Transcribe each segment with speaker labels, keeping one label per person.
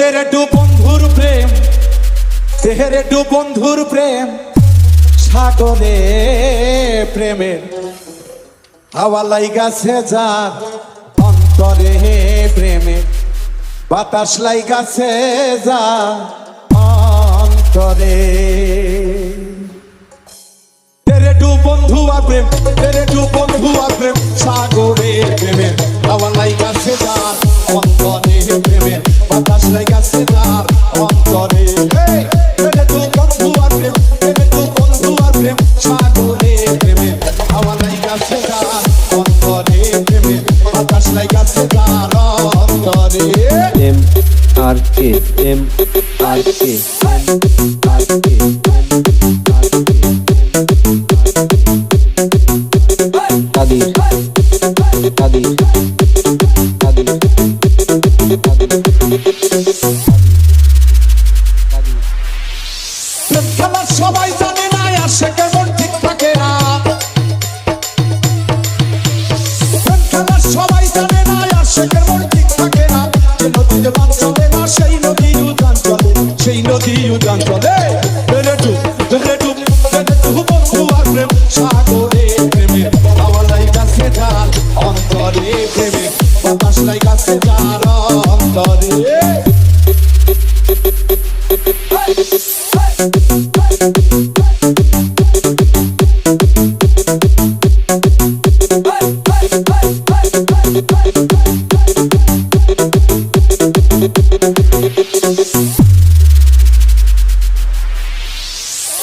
Speaker 1: তেরে টু বন্ধুর প্রেম, তেরে টু বন্ধুর প্রেম সাগরে প্রেমের হাওয়া লাইগাছে যার অন্তরে প্রেমে বাতাস লাইগাছে যার অন্তরে। তেরে টু বন্ধু আর প্রেম, তেরে টু বন্ধু আর প্রেম সাগরে প্রেমের হাওয়া লাইগাছে যার অন্তরে প্রেমে বাতাস লাইগাছে যার অন্তরে। তেরে টু বন্ধু আর প্রেম, তেরে টু বন্ধু আর প্রেম সাগরে প্রেমের হাওয়া লাইগাছে যার অন্তরে প্রেমে বাতাস লাইগাছে যার অন্তরে।
Speaker 2: M R K M R কে আর কে কাদির কাদির কাদির
Speaker 1: প্রেম খেলা সবাই জানে না আর সে কেমন ঠিক থাকে না। প্রেম খেলা সবাই জানে না আর সে কেমন ঠিক থাকে না। যে নদীতে বান চলে না সেই নদী উজান চলে, সেই নদী উজান চলে। তেরে টু তেরে টু তেরে টু বন্ধু আর প্রেম সাগরে প্রেমে হাওয়া লাইগাছে যার অন্তরে প্রেমে বাতাস লাইগাছে যার অন্তরে।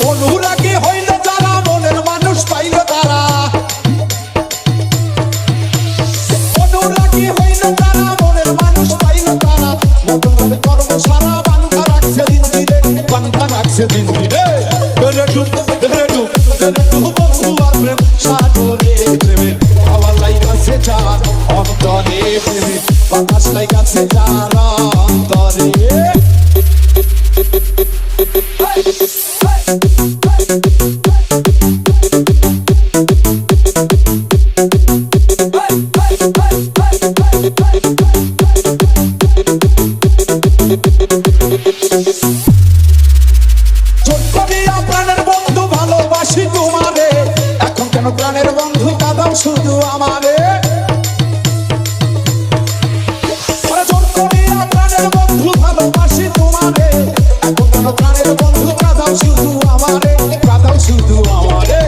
Speaker 1: অনুরাগী হইল যারা মনের মানুষ পাইল তারা, অনুরাগী হইল যারা মনের মানুষ পাইল তারা। নতুন কর্ম সারা বান্ধা রাখছে দিন দিনে, বান্ধা রাখছে দিন দিনে। তেরে টু তেরে টু তেরে টু বন্ধু আর প্রেম সাগরে প্রেমে হাওয়া লাইগাছে যার অন্তরে প্রেমে বাতাস লাইগাছে যার অন্তরে। প্রাণের বন্ধু ভালোবাসি তোমারে, এখন কেন প্রাণের বন্ধু কাঁদাও শুধু আমারে। প্রাণের বন্ধু ভালোবাসি তোমারে, এখন কেন প্রাণের বন্ধু কাঁদাও শুধু আমারে, কাঁদাও শুধু আমারে।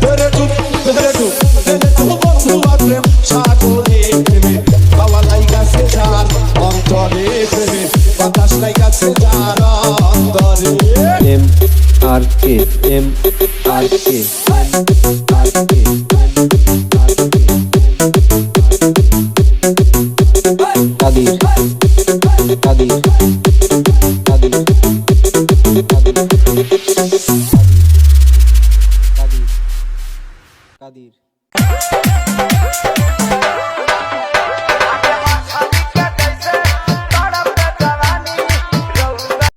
Speaker 1: তেরে টু তেরে টু তেরে টু বন্ধু আর প্রেম সাগরে প্রেমে হাওয়া লাইগাছে যার অন্তরে প্রেমে বাতাস লাইগাছে যার অন্তরে।
Speaker 2: M R K M R কে আর কে কাদির কাদির কাদির কাদির কাদির কাদির।